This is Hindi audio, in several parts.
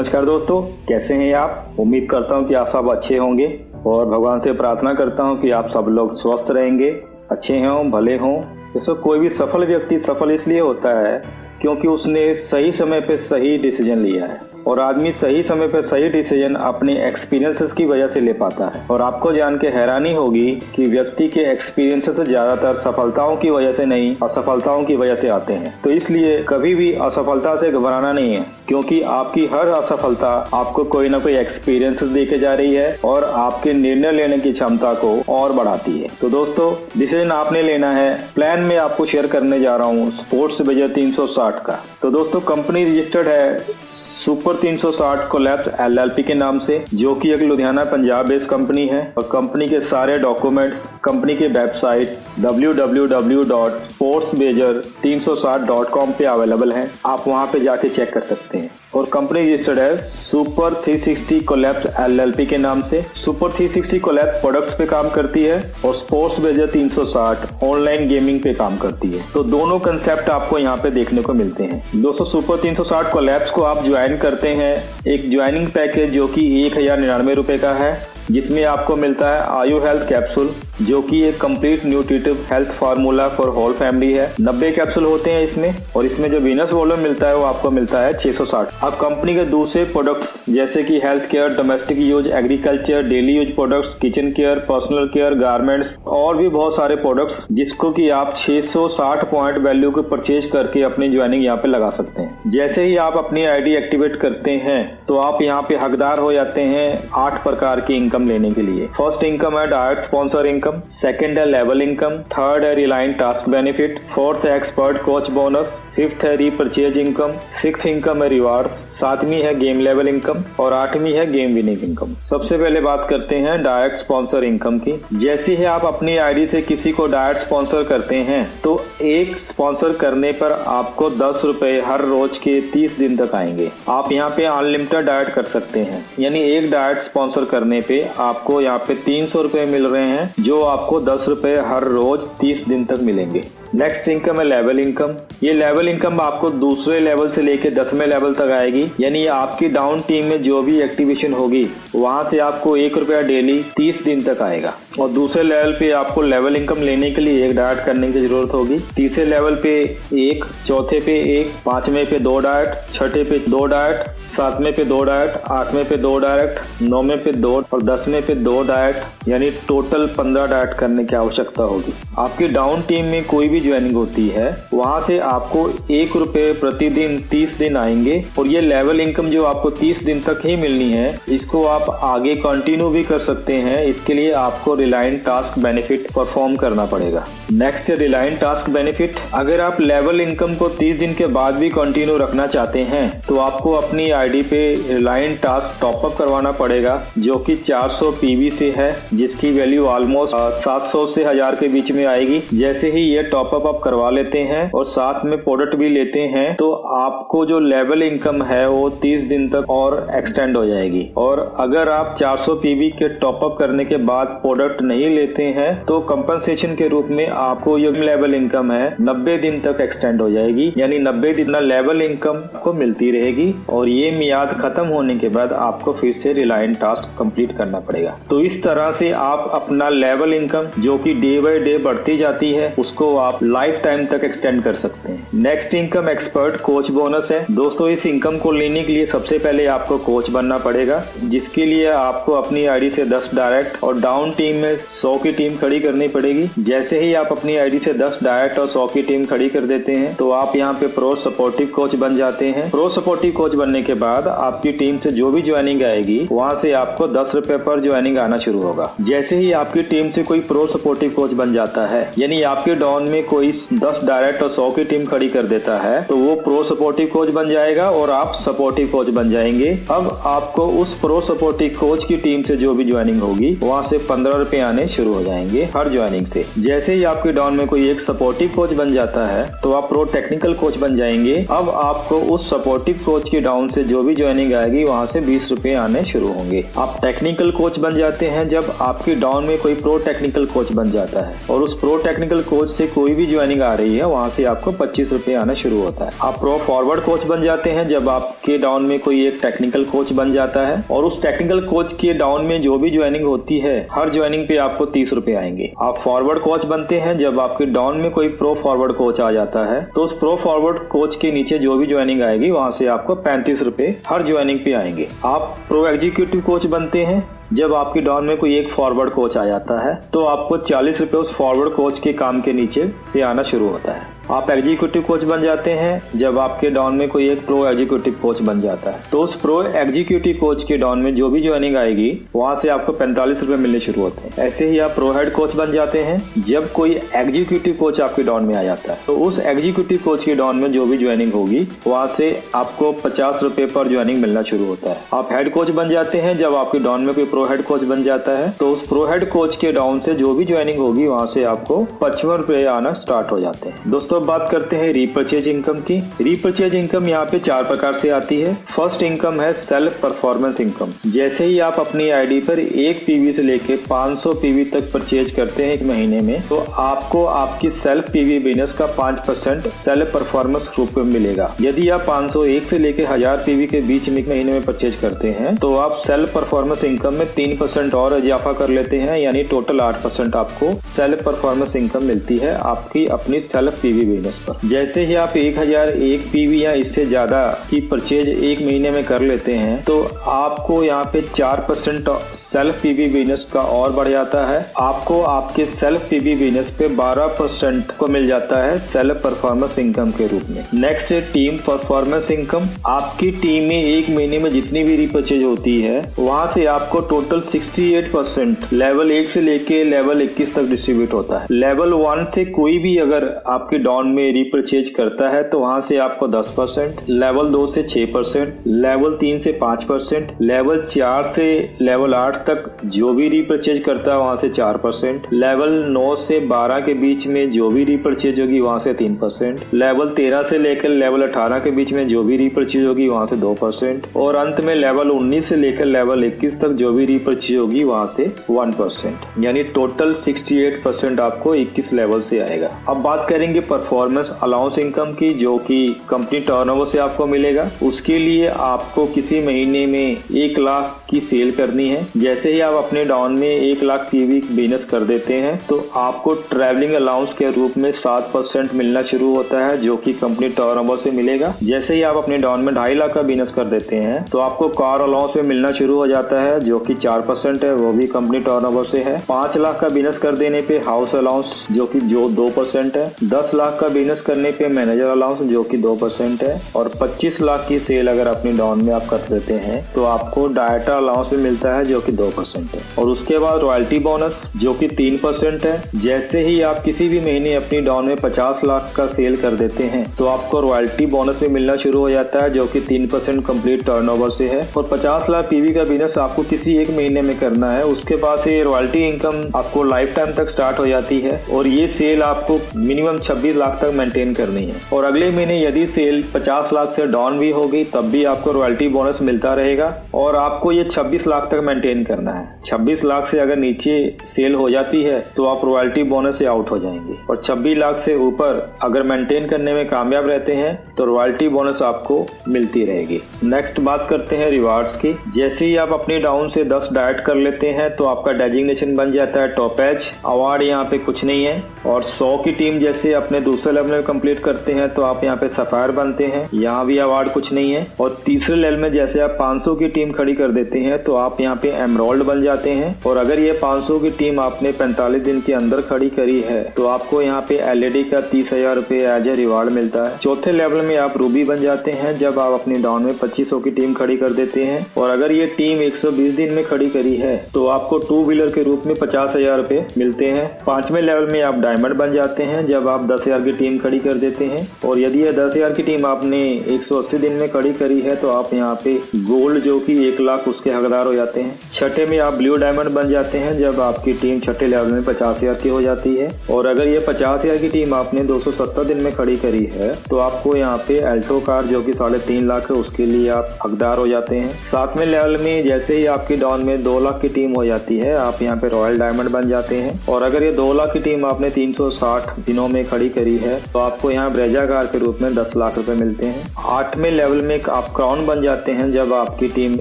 नमस्कार दोस्तों, कैसे हैं आप। उम्मीद करता हूं कि आप सब अच्छे होंगे और भगवान से प्रार्थना करता हूं कि आप सब लोग स्वस्थ रहेंगे, अच्छे हों, भले हों। दोस्तों, कोई भी सफल व्यक्ति सफल इसलिए होता है क्योंकि उसने सही समय पे सही डिसीजन लिया है। और आदमी सही समय पर सही डिसीजन अपने एक्सपीरियंसेस की वजह से ले पाता है। और आपको जान के हैरानी होगी कि व्यक्ति के एक्सपीरियंसेस ज्यादातर सफलताओं की वजह से नहीं, असफलताओं की वजह से आते हैं। तो इसलिए कभी भी असफलता से घबराना नहीं है, क्योंकि आपकी हर असफलता आपको कोई ना कोई एक्सपीरियंस देके जा रही है और आपके निर्णय लेने की क्षमता को और बढ़ाती है। तो दोस्तों, डिसीजन आपने लेना है। प्लान में आपको शेयर करने जा रहा हूँ स्पोर्ट्स बेजर 360 का। तो दोस्तों, कंपनी रजिस्टर्ड है सुपर 360 कोलैब्स LLP के नाम से, जो कि एक लुधियाना पंजाब बेस्ड कंपनी है। और कंपनी के सारे डॉक्यूमेंट्स कंपनी के वेबसाइट www.sportsbeger360.com पे अवेलेबल हैं। आप वहां पे जाके चेक कर सकते हैं। और कंपनी रजिस्टर्ड है सुपर 360 कोलैब्स LLP के नाम से। सुपर 360 कोलैब्स प्रोडक्ट्स पे काम करती है और स्पोर्ट्स बेजर 360 ऑनलाइन गेमिंग पे काम करती है। तो दोनों कंसेप्ट आपको यहाँ पे देखने को मिलते हैं। दोस्तों, सुपर 360 कोलैब्स को आप ज्वाइन करते हैं एक ज्वाइनिंग पैकेज जो कि 1099 रुपए का है, जिसमें आपको मिलता है आयु हेल्थ कैप्सूल, जो कि एक complete nutritive health formula for whole family है। 90 कैप्सूल होते हैं इसमें। और इसमें जो वीनस वॉल्यूम मिलता है वो आपको मिलता है 660। अब कंपनी के दूसरे प्रोडक्ट्स जैसे कि health care, domestic use, agriculture, daily use products, kitchen care, personal care, garments और भी बहुत सारे प्रोडक्ट्स जिसको कि आप 660 पॉइंट वैल्यू को परचेज करके अपनी ज्वाइनिंग यहाँ पे लगा सकते हैं। जैसे ही आप अपनी आईडी एक्टिवेट करते हैं तो आप यहाँ पे हकदार हो जाते हैं 8 प्रकार की इनकम लेने के लिए। फर्स्ट इनकम है डायरेक्ट स्पॉन्सर इनकम, सेकंड है लेवल इनकम, थर्ड है रिलायंस टास्क बेनिफिट, फोर्थ है एक्सपर्ट कोच बोनस, फिफ्थ है रीपरचेज इनकम, सिक्स्थ इनकम है रिवार्ड्स, सातवीं है गेम लेवल इनकम और आठवीं है गेम विनिंग इनकम। सबसे पहले बात करते हैं डायरेक्ट स्पॉन्सर इनकम की। जैसे ही आप अपनी आईडी से किसी को डायरेक्ट स्पॉन्सर करते हैं तो एक स्पॉन्सर करने पर आपको 10 रुपए हर रोज के 30 दिन तक आएंगे। आप यहाँ पे अनलिमिटेड डायरेक्ट कर सकते हैं, यानी एक डायरेक्ट स्पॉन्सर करने पे आपको यहाँ पे 300 रुपए मिल रहे हैं, जो आपको 10 रुपए हर रोज 30 दिन तक मिलेंगे। नेक्स्ट इनकम है लेवल इनकम। ये लेवल इनकम आपको दूसरे लेवल से लेके 10वें लेवल तक आएगी, यानी आपकी डाउन टीम में जो भी एक्टिवेशन होगी वहां से आपको 1 रुपया डेली 30 दिन तक आएगा। और दूसरे लेवल पे आपको लेवल इनकम लेने के लिए 1 डायरेक्ट करने की जरूरत होगी। तीसरे लेवल पे 1, चौथे पे 1, 5वें पे 2 डायरेक्ट, छठे पे 2 डायरेक्ट, 7वें पे 2 डायरेक्ट, 8वें पे 2 डायरेक्ट, 9वें पे 2 और 10वें पे 2 डायरेक्ट, यानी टोटल 15 डायरेक्ट करने की आवश्यकता होगी। आपकी डाउन टीम में कोई भी ज्वाइनिंग होती है वहां से आपको 1 रुपए प्रतिदिन 30 दिन आएंगे। और ये लेवल इनकम जो आपको 30 दिन तक ही मिलनी है, इसको आप आगे कंटिन्यू भी कर सकते हैं। इसके लिए आपको रिलायंस टास्क बेनिफिट परफॉर्म करना पड़ेगा। नेक्स्ट है रिलायंस टास्क बेनिफिट। अगर आप लेवल इनकम को 30 दिन के बाद भी कंटिन्यू रखना चाहते हैं तो आपको अपनी आईडी पे रिलायंस टास्क टॉपअप करवाना पड़ेगा, जो कि 400 PV से है, जिसकी वैल्यू ऑलमोस्ट 700 से 1000 के बीच में आएगी। जैसे ही ये टॉपअप आप करवा लेते हैं और साथ में प्रोडक्ट भी लेते हैं तो आपको जो लेवल इनकम है वो 30 दिन तक और एक्सटेंड हो जाएगी। और अगर आप 400 PV के टॉपअप करने के बाद प्रोडक्ट नहीं लेते हैं तो कंपनसेशन के रूप में आपको ये लेवल इनकम है 90 दिन तक एक्सटेंड हो जाएगी, यानी 90 दिन लेवल इनकम आपको मिलती रहेगी। और ये मियाद खत्म होने के बाद आपको फिर से रिलायंस टास्क कंप्लीट करना पड़ेगा। तो इस तरह से आप अपना लेवल इनकम जो कि डे बाय डे बढ़ती जाती है उसको आप लाइफ टाइम तक एक्सटेंड कर सकते हैं। Next income expert coach bonus है। दोस्तों, इस इनकम को लेने के लिए सबसे पहले आपको कोच बनना पड़ेगा, जिसके लिए आपको अपनी आईडी से 10 डायरेक्ट और डाउन टीम में 100 की टीम खड़ी करनी पड़ेगी। जैसे ही आप अपनी आईडी से 10 डायरेक्ट और 100 की टीम खड़ी कर देते हैं तो आप यहाँ पे प्रो सपोर्टिव कोच बन जाते हैं। प्रो सपोर्टिव कोच बनने के बाद आपकी टीम से जो भी ज्वाइनिंग आएगी वहाँ से आपको 10 रुपए पर ज्वाइनिंग आना शुरू होगा। जैसे ही आपकी टीम से कोई प्रो सपोर्टिव कोच बन जाता है, यानी आपके डाउन में कोई 10 डायरेक्ट और 100 की टीम खड़ी कर देता है, तो वो प्रो सपोर्टिव कोच बन जाएगा और आप सपोर्टिव कोच बन जाएंगे। अब आपको उस प्रो सपोर्टिव कोच की टीम से जो भी ज्वाइनिंग होगी वहाँ से 15 रुपए आने शुरू हो जाएंगे हर ज्वाइनिंग से। जैसे ही आपके डाउन में कोई एक सपोर्टिव कोच बन जाता है तो आप प्रो टेक्निकल कोच बन जाएंगे। अब आपको उस सपोर्टिव कोच की डाउन से जो भी ज्वाइनिंग आएगी वहाँ से 20 रुपए आने शुरू होंगे। आप टेक्निकल कोच बन जाते हैं जब आपकी डाउन में कोई प्रो टेक्निकल कोच बन जाता है और उस प्रो टेक्निकल कोच से कोई भी ज्वाइनिंग आ रही है वहाँ से आपको 25 रुपए आना शुरू होता है। आप प्रो फॉरवर्ड कोच बन जाते हैं जब आपके डाउन में कोई एक टेक्निकल कोच बन जाता है, और उस टेक्निकल कोच के डाउन में जो भी ज्वाइनिंग होती है हर ज्वाइनिंग पे आपको 30 रुपए आएंगे। आप फॉरवर्ड कोच बनते हैं जब आपके डाउन में कोई प्रो फॉरवर्ड कोच आ जाता है, तो उस प्रो फॉरवर्ड कोच के नीचे जो भी ज्वाइनिंग आएगी वहाँ से आपको 35 रुपए हर ज्वाइनिंग पे आएंगे। आप प्रो एग्जीक्यूटिव कोच बनते हैं जब आपके डाउन में कोई एक फॉरवर्ड कोच आ जाता है, तो आपको 40 रुपए उस फॉरवर्ड कोच के काम के नीचे से आना शुरू होता है। आप एग्जीक्यूटिव कोच बन जाते हैं जब आपके डाउन में कोई एक प्रो एग्जीक्यूटिव कोच बन जाता है, तो उस प्रो एग्जीक्यूटिव कोच के डाउन में जो भी ज्वाइनिंग आएगी वहां से आपको 45 रुपए मिलने शुरू होते हैं। ऐसे ही आप प्रो हेड कोच बन जाते हैं जब कोई एग्जीक्यूटिव कोच आपके डाउन में आ जाता है, तो उस एग्जीक्यूटिव कोच के डाउन में जो भी ज्वाइनिंग होगी वहां से आपको 50 रुपए पर ज्वाइनिंग मिलना शुरू होता है। आप हेड कोच बन जाते हैं जब आपके डाउन में कोई प्रो हेड कोच बन जाता है, तो उस प्रो हेड कोच के डाउन से जो भी ज्वाइनिंग होगी वहां से आपको 55 रुपए आना स्टार्ट हो जाते हैं। दोस्तों बात करते हैं रीपर्चेज इनकम की। रीपर्चेज इनकम यहाँ पे 4 प्रकार से आती है। फर्स्ट इनकम है सेल्फ परफॉर्मेंस इनकम। जैसे ही आप अपनी आईडी पर 1 पीवी से लेके 500 पीवी तक परचेज करते हैं एक महीने में, तो आपको आपकी सेल्फ पीवी बिजनेस का 5% सेल्फ परफॉर्मेंस ग्रुप में मिलेगा। यदि आप 501 से लेके 1000 पीवी के बीच में एक महीने में परचेज करते हैं, तो आप सेल्फ परफॉर्मेंस इनकम में 3% और इजाफा कर लेते हैं, यानी टोटल 8% आपको सेल्फ परफॉर्मेंस इनकम मिलती है आपकी अपनी सेल्फ पीवी बिजनेस पर। जैसे ही आप 1001 पीवी या इससे ज्यादा की परचेज एक महीने में कर लेते हैं, तो आपको यहाँ पे 4% सेल्फ पीवी बिजनेस का और बढ़ जाता है। आपको आपके सेल्फ पीवी बिजनेस पे 12% को मिल जाता है सेल्फ परफॉर्मेंस इनकम के रूप में। नेक्स्ट है टीम परफॉर्मेंस इनकम। आपकी टीम में एक महीने में जितनी भी रीपर्चेज होती है वहाँ से आपको टोटल 68% लेवल 1 से लेके लेवल 21 तक डिस्ट्रीब्यूट होता है। लेवल 1 से कोई भी अगर आपके डाउन में रीपर्चेज करता है तो वहाँ से आपको 10%, लेवल 2 से 6%, लेवल 3 से 5%, लेवल 4 से लेवल 8 तक जो भी रीपर्चेज करता है वहाँ से 4%, लेवल 9 से 12 के बीच में जो भी रीपर्चेज होगी वहाँ से 3%, लेवल 13 से लेकर लेवल 18 के बीच में जो भी रीपर्चेज होगी वहाँ से 2%, और अंत में लेवल 19 से लेकर लेवल 21 तक जो भी रीपर्चेज होगी वहाँ से 1%, यानी टोटल 68% आपको 21 लेवल से आएगा। अब बात करेंगे परफॉर्मेंस अलाउंस इनकम की, जो कि कंपनी टर्नओवर से आपको मिलेगा। उसके लिए आपको किसी महीने में 1 लाख की सेल करनी है। जैसे ही आप अपने डाउन में 1 लाख पीवी बिजनेस कर देते हैं, तो आपको ट्रैवलिंग अलाउंस के रूप में 7% मिलना शुरू होता है, जो कि कंपनी टर्नओवर से मिलेगा। जैसे ही आप अपने डाउन में 2.5 लाख का बिजनेस कर देते हैं, तो आपको कार अलाउंस में मिलना शुरू हो जाता है, जो कि 4% है, वो भी कंपनी टर्नओवर से है। 5 लाख का बिजनेस कर देने पे हाउस अलाउंस जो 2% है। 10 लाख का बिजनेस करने पे मैनेजर अलाउंस जो कि 2% है, और 25 लाख की सेल अगर अपनी डाउन में आप कर देते हैं तो आपको डायरेक्टर अलाउंस में मिलता है, जो कि 2% है। और उसके बाद रॉयल्टी बोनस जो कि 3% है। जैसे ही आप किसी भी महीने अपनी डाउन में 50 लाख का सेल कर देते हैं, तो आपको रॉयल्टी बोनस में मिलना शुरू हो जाता है, जो कि 3% कंप्लीट टर्नओवर से है। और 50 लाख पीवी का बिजनेस आपको किसी एक महीने में करना है। उसके बाद से रॉयल्टी इनकम आपको लाइफ टाइम तक स्टार्ट हो जाती है, और ये सेल आपको मिनिमम 26 लाख तक मेंटेन करनी है। और अगले महीने यदि सेल 50 लाख से डाउन भी होगी तब भी आपको रॉयल्टी बोनस मिलता रहेगा, और आपको ये 26 लाख तक मेंटेन करना है। 26 लाख से अगर नीचे सेल हो जाती है तो आप रॉयल्टी बोनस से आउट हो जाएंगे, और 26 लाख से ऊपर अगर मेंटेन करने में कामयाब रहते हैं तो रॉयल्टी बोनस आपको मिलती रहेगी। नेक्स्ट बात करते हैं रिवार्ड्स की। जैसे ही आप अपनी डाउन से 10 डाइट कर लेते हैं तो आपका डेजिग्नेशन बन जाता है टॉप एज। अवार्ड यहाँ पे कुछ नहीं है। और 100 की टीम जैसे अपने दूसरे लेवल में कंप्लीट करते हैं तो आप यहाँ पे सफायर बनते हैं, यहाँ भी अवार्ड कुछ नहीं है। और तीसरे लेवल में जैसे आप 500 की टीम खड़ी कर देते हैं तो आप यहाँ पे एमरोल्ड बन जाते हैं, और अगर ये 500 की टीम आपने 45 दिन के अंदर खड़ी करी है तो आपको यहाँ पे एलईडी का 30,000 रुपए एज ए रिवार्ड मिलता है। चौथे लेवल में आप रूबी बन जाते हैं जब आप अपनी डाउन में 2500 की टीम खड़ी कर देते हैं, और अगर ये टीम 120 दिन में खड़ी करी है तो आपको 2 व्हीलर के रूप में 50,000 रुपए मिलते हैं। 5वें लेवल में आप डायमंड बन जाते हैं जब आप 10,000 की टीम खड़ी कर देते हैं, और यदि ये 10,000 की टीम आपने 180 दिन में खड़ी करी है तो आप यहाँ पे गोल्ड जो कि 1 लाख उसके हकदार हो जाते हैं। छठे में आप ब्लू डायमंड बन जाते हैं जब आपकी टीम छठे लेवल में 50,000 की हो जाती है। और अगर ये 50,000 की टीम आपने 270 दिन में खड़ी करी है तो आपको यहाँ पे अल्टो कार जो कि 3.5 लाख है उसके लिए आप हकदार हो जाते हैं। 7वें लेवल में जैसे ही आपकी डाउन में 2 लाख की टीम हो जाती है आप यहाँ पे रॉयल डायमंड बन जाते हैं। और अगर ये 2 लाख की टीम आपने 360 दिनों में खड़ी करी है तो आपको यहाँ ब्रेजा कार के रूप में 10 लाख रुपए मिलते हैं। 8वें लेवल में आप क्राउन बन जाते हैं जब आपकी टीम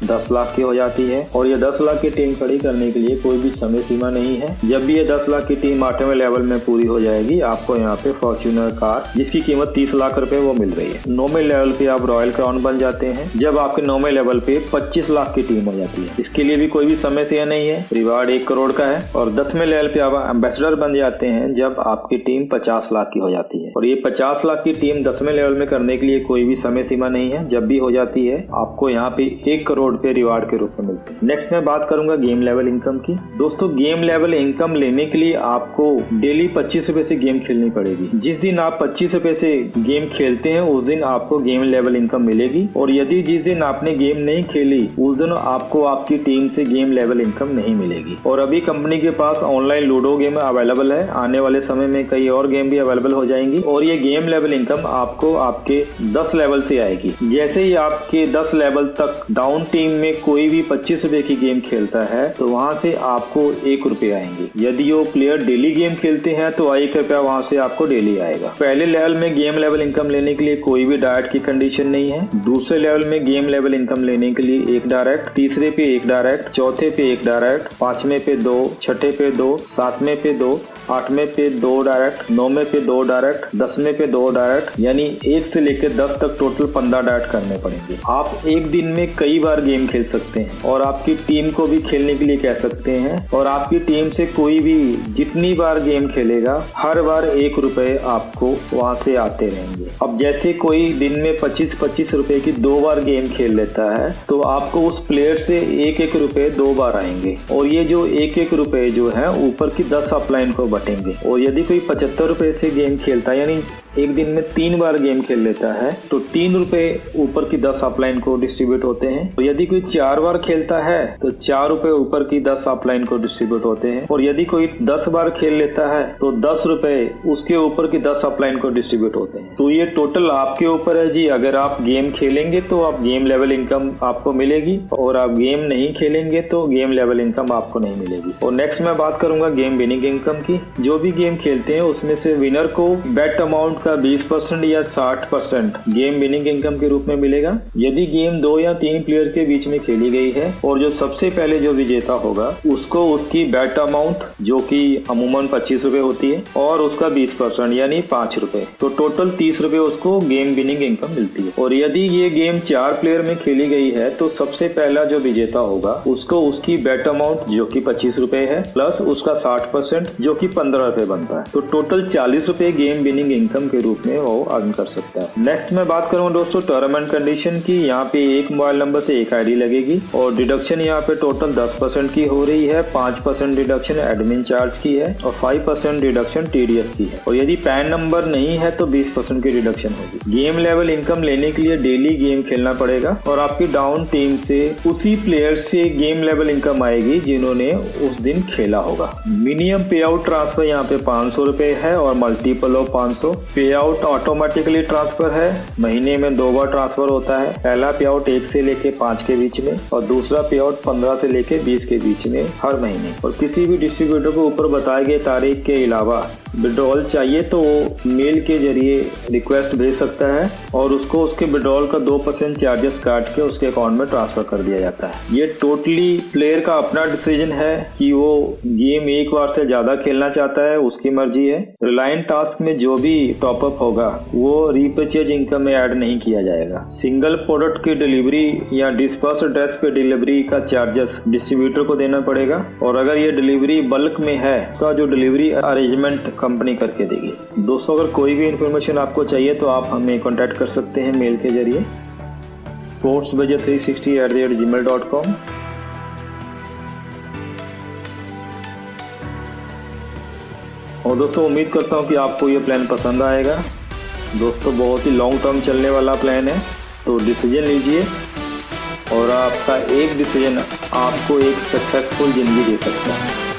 10 लाख की हो जाती है। और ये 10 लाख की टीम खड़ी करने के लिए कोई भी समय सीमा नहीं है। जब भी ये 10 लाख की टीम 8वें लेवल में पूरी हो जाएगी आपको यहाँ पे फॉर्च्यूनर कार जिसकी कीमत 30 लाख रुपए वो मिल रही है। 9वें लेवल पे आप रॉयल क्राउन बन जाते हैं जब आपके 9वें लेवल पे 25 लाख की टीम हो जाती है। इसके लिए भी कोई भी समय सीमा नहीं है, रिवार्ड 1 करोड़ का है। और 10वें लेवल पे आप एम्बेसडर बन जाते हैं जब आपकी टीम 50 लाख की हो जाती है। और ये 50 लाख की टीम 10वें लेवल में करने के लिए कोई भी समय सीमा नहीं है, जब भी हो जाती है आपको यहाँ पे 1 करोड़ पे रिवार्ड के रूप में मिलते हैं। नेक्स्ट मैं बात करूंगा गेम लेवल इनकम की। दोस्तों गेम लेवल इनकम लेने के लिए आपको डेली 25 रुपए से गेम खेलनी पड़ेगी। जिस दिन आप 25 रुपए से गेम खेलते हैं उस दिन आपको गेम लेवल इनकम मिलेगी। और यदि जिस दिन आपने गेम नहीं खेली उस दिन आपको आपकी टीम से गेम लेवल इनकम नहीं मिलेगी। और अभी कंपनी के पास ऑनलाइन लूडो गेम अवेलेबल है, आने वाले समय में कई और गेम भी अवेलेबल हो जाएंगी। और ये गेम लेवल इनकम आपको आपके 10 लेवल से आएगी। जैसे ही आपके 10 लेवल तक डाउन टीम में कोई भी 25 रुपए की गेम खेलता है तो वहाँ से आपको 1 रुपए आएंगे। यदि वो प्लेयर डेली गेम खेलते हैं तो 1 रुपया वहाँ से आपको डेली आएगा। पहले लेवल में गेम लेवल इनकम लेने के लिए कोई भी डायरेक्ट की कंडीशन नहीं है। दूसरे लेवल में गेम लेवल इनकम लेने के लिए 1 डायरेक्ट, तीसरे पे 1 डायरेक्ट, चौथे पे 1 डायरेक्ट, 5वें पे 2, छठे पे 2, 7वें पे 2, 8वें पे 2 डायरेक्ट, 9वें पे 2 डायरेक्ट, 10वें पे 2 डायरेक्ट, यानी 1 से लेकर 10 तक टोटल 15 डायरेक्ट करने पड़ेंगे। आप एक दिन में कई बार गेम खेल सकते हैं और आपकी टीम को भी खेलने के लिए कह सकते हैं। और आपकी टीम से कोई भी जितनी बार गेम खेलेगा हर बार 1 रुपए आपको वहां से आते रहेंगे। अब जैसे कोई दिन में 25-25 रुपए की 2 बार गेम खेल लेता है तो आपको उस प्लेयर से 1-1 रुपए 2 बार आएंगे। और ये जो 1-1 रुपए जो है ऊपर की 10 अपलाइन को बटेंगे। और यदि कोई 75 रुपए से गेम खेलता है यानी एक दिन में 3 बार गेम खेल लेता है तो 3 रुपए ऊपर की 10 अपलाइन को डिस्ट्रीब्यूट होते हैं। और यदि कोई 4 बार खेलता है तो 4 रुपए ऊपर की 10 अपलाइन को डिस्ट्रीब्यूट होते हैं। और यदि कोई 10 बार खेल लेता है तो 10 रुपए उसके ऊपर की 10 अपलाइन को डिस्ट्रीब्यूट होते हैं। तो ये टोटल आपके ऊपर है जी। अगर आप गेम खेलेंगे तो आप गेम लेवल इनकम आपको मिलेगी और आप गेम नहीं खेलेंगे तो गेम लेवल इनकम आपको नहीं मिलेगी। और नेक्स्ट मैं बात करूंगा गेम विनिंग इनकम की। जो भी गेम खेलते हैं उसमें से विनर को बेट अमाउंट का 20% या 60% गेम विनिंग इनकम के रूप में मिलेगा। यदि गेम 2 या 3 प्लेयर के बीच में खेली गई है और जो सबसे पहले जो विजेता होगा उसको उसकी बेट अमाउंट जो कि अमूमन 25 रुपए होती है और उसका 20% यानी 5 रुपए, तो टोटल 30 रुपए उसको गेम विनिंग इनकम मिलती है। और यदि ये गेम 4 प्लेयर में खेली गई है तो सबसे पहला जो विजेता होगा उसको उसकी बेट अमाउंट जो कि 25 रुपए है प्लस उसका 60% जो कि 15 रुपए बनता है, तो टोटल 40 रुपए गेम विनिंग इनकम के रूप में वो अर्न कर सकता है। नेक्स्ट मैं बात करूँ दोस्तों टर्म एंड कंडीशन की। यहाँ पे एक मोबाइल नंबर से एक आईडी लगेगी और डिडक्शन यहाँ पे टोटल 10% की हो रही है। 5% डिडक्शन एडमिन चार्ज की है और 5% डिडक्शन टीडीएस की है। और यदि पैन नंबर नहीं है तो 20% की डिडक्शन होगी। गेम लेवल इनकम लेने के लिए डेली गेम खेलना पड़ेगा और आपकी डाउन टीम से उसी प्लेयर से गेम लेवल इनकम आएगी जिन्होंने उस दिन खेला होगा। मिनिमम पे आउट ट्रांसफर यहाँ पे 500 रुपए है और मल्टीपल ऑफ 500। पे आउट ऑटोमेटिकली ट्रांसफर है, महीने में 2 बार ट्रांसफर होता है। पहला पे आउट 1 से लेके 5 के बीच में और दूसरा पे आउट 15 से लेके 20 के बीच में हर महीने। और किसी भी डिस्ट्रीब्यूटर को ऊपर बताए गए तारीख के अलावा विड्रॉल चाहिए तो वो मेल के जरिए रिक्वेस्ट भेज सकता है और उसको उसके विड्रॉल का 2% चार्जेस काट के उसके अकाउंट में ट्रांसफर कर दिया जाता है। ये टोटली प्लेयर का अपना डिसीजन है कि वो गेम एक बार से ज्यादा खेलना चाहता है, उसकी मर्जी है। रिलायंस टास्क में जो भी टॉपअप होगा वो रीपर्चेज इनकम में ऐड नहीं किया जाएगा। सिंगल प्रोडक्ट की डिलीवरी या डिस्पर्स एड्रेस पे डिलीवरी का चार्जेस डिस्ट्रीब्यूटर को देना पड़ेगा। और अगर ये डिलीवरी बल्क में है तो जो डिलीवरी अरेंजमेंट कंपनी करके देगी। दोस्तों अगर कोई भी इंफॉर्मेशन आपको चाहिए तो आप हमें कांटेक्ट कर सकते हैं मेल के जरिए sportsbudget360@gmail.com। और दोस्तों उम्मीद करता हूं कि आपको ये प्लान पसंद आएगा। दोस्तों बहुत ही लॉन्ग टर्म चलने वाला प्लान है तो डिसीजन लीजिए और आपका एक डिसीजन आपको एक सक्सेसफुल जिंदगी दे सकता है।